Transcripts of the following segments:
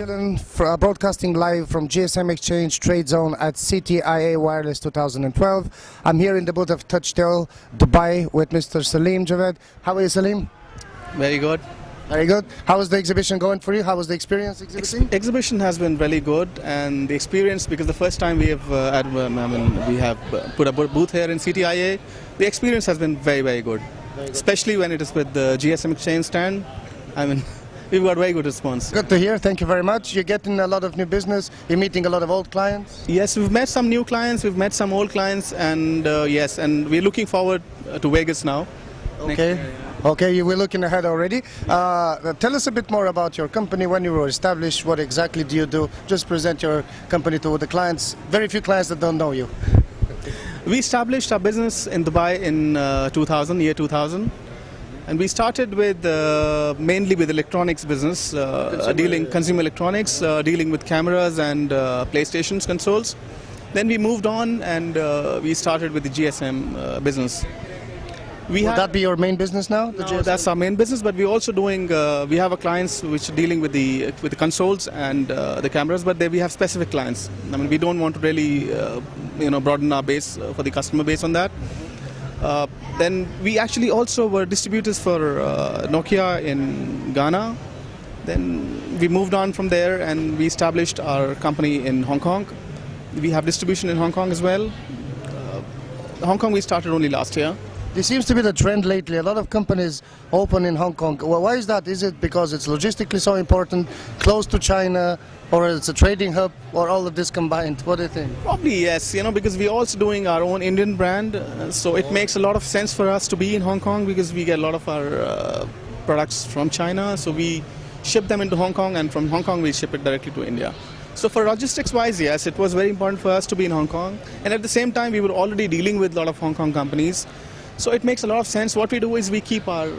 Dylan, broadcasting live from gsmExchange TradeZone at CTIA Wireless 2012. I'm here in the booth of Touchtel, Dubai, with Mr. Salim Javed. How are you, Salim? Very good. Very good. How is the exhibition going for you? How was the experience exhibiting? Exhibition has been really good, and the experience, because the first time we have put a booth here in CTIA, the experience has been very, very good. Especially when it is with the gsmExchange stand. We've got very good response. Good to hear. Thank you very much. You're getting a lot of new business. You're meeting a lot of old clients. Yes, we've met some new clients. We've met some old clients, and yes, and we're looking forward to Vegas now. Okay. Okay, we're looking ahead already. Tell us a bit more about your company, when you were established, what exactly do you do? Just present your company to the clients. Very few clients that don't know you. We established our business in Dubai in 2000. And we started with mainly with electronics business, dealing consumer electronics, dealing with cameras and PlayStation consoles. Then we moved on and we started with the GSM business. Would that be your main business now? No, that's our main business, but we're also doing. We have a clients which are dealing with the consoles and the cameras, but we have specific clients. We don't want to really broaden our base for the customer base on that. Then we actually also were distributors for Nokia in Ghana. Then we moved on from there and we established our company in Hong Kong. We have distribution in Hong Kong as well. Hong Kong we started only last year. This seems to be the trend lately. A lot of companies open in Hong Kong. Well, why is that? Is it because it's logistically so important, close to China, or it's a trading hub, or all of this combined? What do you think? Probably yes, because we're also doing our own Indian brand, so it makes a lot of sense for us to be in Hong Kong because we get a lot of our products from China, so we ship them into Hong Kong, and from Hong Kong we ship it directly to India. So for logistics wise, yes, it was very important for us to be in Hong Kong, and at the same time we were already dealing with a lot of Hong Kong companies. So it makes a lot of sense. What we do is we keep our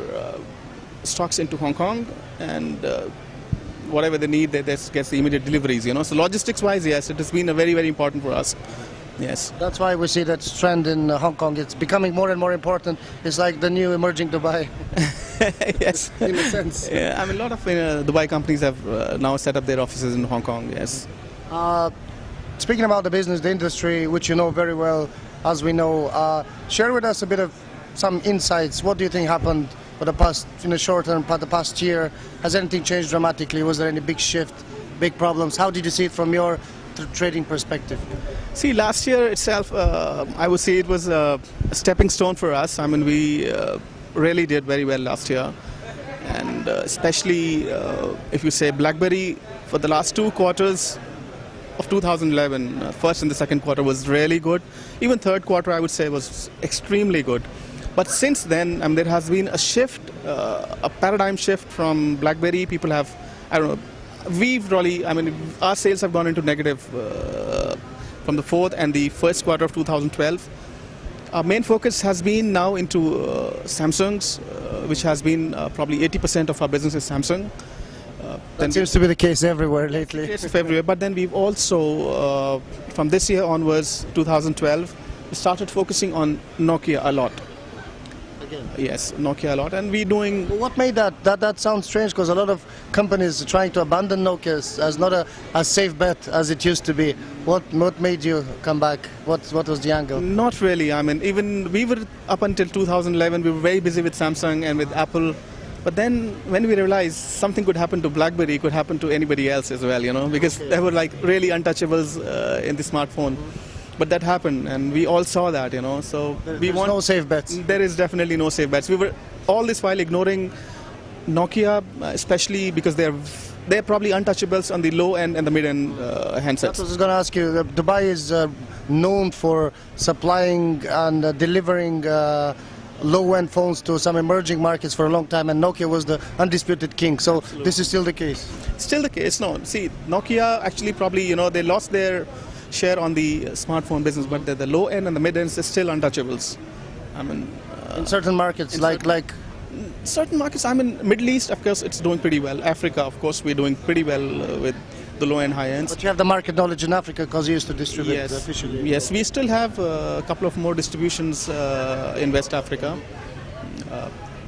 stocks into Hong Kong, and whatever they need, they just get the immediate deliveries. So logistics-wise, yes, it has been very, very important for us. Yes. That's why we see that trend in Hong Kong. It's becoming more and more important. It's like the new emerging Dubai. Yes. In a sense. Yeah, a lot of Dubai companies have now set up their offices in Hong Kong. Yes. Speaking about the business, the industry, which you know very well, as we know, share with us a bit of some insights. What do you think happened for the past, in the short term, the past year? Has anything changed dramatically? Was there any big shift, big problems? How did you see it from your trading perspective? See, last year itself, I would say it was a stepping stone for us. We really did very well last year. And especially if you say BlackBerry, for the last 2 quarters of 2011, first and the second quarter was really good. Even third quarter, I would say, was extremely good. But since then, there has been a shift, a paradigm shift from BlackBerry. People have, we've really, our sales have gone into negative from the fourth and the first quarter of 2012. Our main focus has been now into Samsung's, which has been probably 80% of our business is Samsung. That seems to be the case everywhere lately. Yes, everywhere. But then we've also, from this year onwards, 2012, we started focusing on Nokia a lot. Again. Yes, Nokia a lot, and we're doing. What made that? That sounds strange because a lot of companies are trying to abandon Nokia as not a safe bet as it used to be. What made you come back? What was the angle? Not really. Even we were up until 2011. We were very busy with Samsung and with Apple. But then when we realized something could happen to BlackBerry, it could happen to anybody else as well, because they were like really untouchables in the smartphone. But that happened, and we all saw that, So There's no safe bets. There is definitely no safe bets. We were all this while ignoring Nokia, especially because they're probably untouchables on the low end and the mid end handsets. That's what I was going to ask you. Dubai is known for supplying and delivering low-end phones to some emerging markets for a long time, and Nokia was the undisputed king. So Absolutely. This is still the case. Still the case. No, see, Nokia actually probably they lost their share on the smartphone business, but the low end and the mid ends is still untouchables. In certain markets, like certain markets. Middle East, of course, it's doing pretty well. Africa, of course, we're doing pretty well with the low and high ends. But you have the market knowledge in Africa because you used to distribute officially. Yes, we still have a couple of more distributions in West Africa.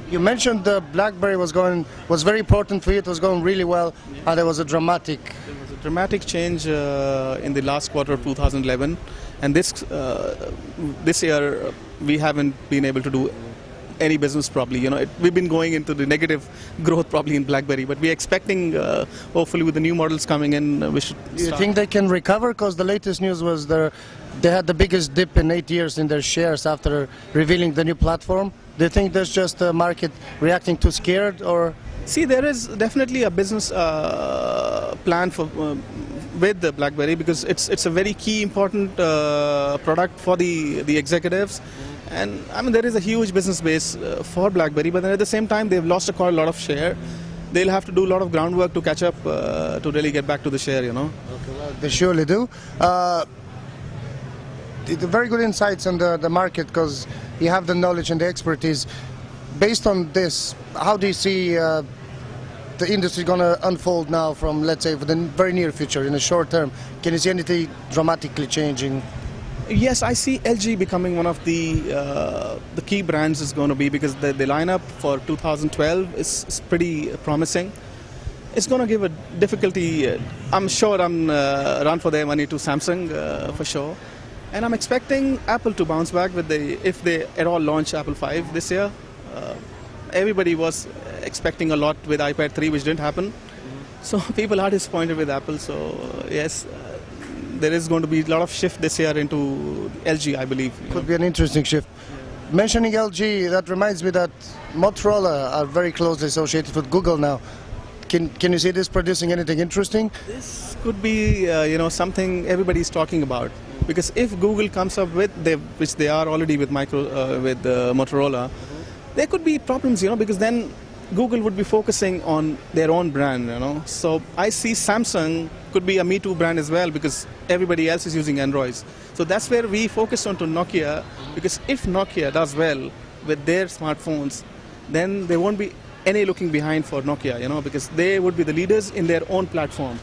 You mentioned the BlackBerry was very important for you. It was going really well, and there was a dramatic. There was a dramatic change in the last quarter of 2011, and this year we haven't been able to do any business probably. We've been going into the negative growth probably in BlackBerry, but we're expecting hopefully with the new models coming in, we should. Do you think they can recover? Because the latest news was they had the biggest dip in 8 years in their shares after revealing the new platform. Do you think there's just the market reacting too scared, or? See, there is definitely a business plan for with the BlackBerry, because it's a very key important product for the executives. And I mean, there is a huge business base for BlackBerry, but then at the same time, they've lost quite a lot of share. They'll have to do a lot of groundwork to catch up to really get back to the share, Okay, well, they surely do. Very good insights on the market, because you have the knowledge and the expertise. Based on this, how do you see the industry going to unfold now from, let's say, for the very near future, in the short term? Can you see anything dramatically changing? Yes, I see LG becoming one of the key brands is going to be, because the lineup for 2012 is pretty promising. It's going to give a difficulty. I'm sure run for their money to Samsung for sure. And I'm expecting Apple to bounce back if they at all launch Apple 5 this year. Everybody was expecting a lot with iPad 3, which didn't happen. So people are disappointed with Apple. So yes, there is going to be a lot of shift this year into LG, I believe. Could be an interesting shift. Yeah. Mentioning LG, that reminds me that Motorola are very closely associated with Google now. Can you see this producing anything interesting? This could be something everybody's talking about. Because if Google comes up with, which they are already with Motorola, there could be problems, because then Google would be focusing on their own brand, So I see Samsung could be a Me Too brand as well, because everybody else is using Androids. So that's where we focus on to Nokia, because if Nokia does well with their smartphones, then there won't be any looking behind for Nokia, because they would be the leaders in their own platform.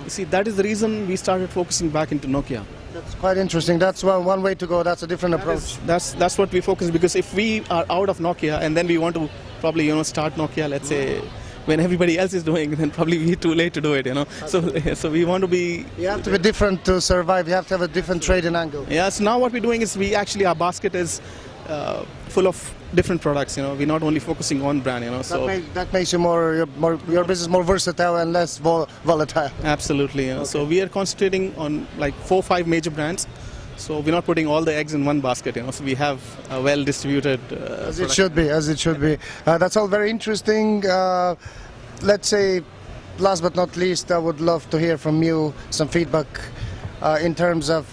You see, that is the reason we started focusing back into Nokia. That's quite interesting. That's one way to go. That's a different approach. That's what we focus, because if we are out of Nokia and then we want to probably start Nokia, let's say, when everybody else is doing, then probably we're too late to do it, So we want to be. You have to be different to survive. You have to have a different trading angle. Yeah. So now what we're doing is our basket is full of different products. We're not only focusing on brand. So that makes you your business more versatile and less volatile. Absolutely. Okay. So we are concentrating on like 4 or 5 major brands. So we're not putting all the eggs in one basket. So we have a well distributed. As it should be. As it should be. That's all very interesting. Let's say, last but not least, I would love to hear from you some feedback. In terms of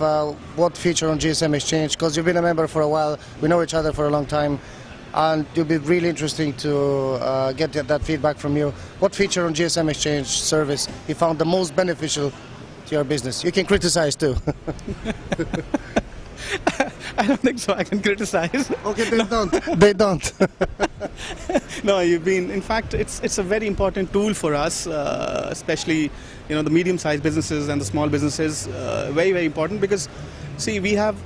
what feature on gsmExchange, because you've been a member for a while, we know each other for a long time, and it'll be really interesting to get that feedback from you. What feature on gsmExchange service you found the most beneficial to your business? You can criticize too. I don't think so. I can criticize. Okay, they don't. They don't. No, in fact, it's a very important tool for us, especially, the medium-sized businesses and the small businesses, very, very important, because, see, we have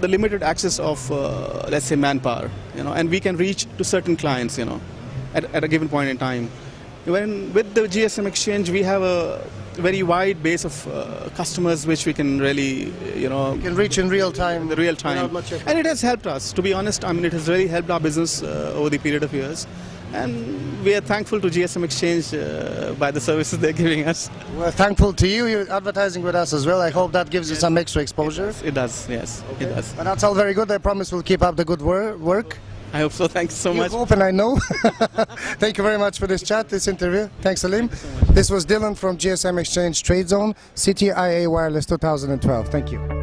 the limited access of, let's say, manpower, and we can reach to certain clients, at a given point in time. With the gsmExchange, we have a very wide base of customers which we can really, You can reach in real time. In the real time. And it has helped us, to be honest. I mean, it has really helped our business over the period of years. And we are thankful to gsmExchange by the services they're giving us. We're thankful to you. You're advertising with us as well. I hope that gives you some extra exposure. It does, yes. Okay. It does. But that's all very good. I promise we'll keep up the good work. I hope so. Thanks so much. You hope, and I know. Thank you very much for this chat, this interview. Thanks, Salim. This was Dylan from gsmExchange TradeZone, CTIA Wireless 2012. Thank you.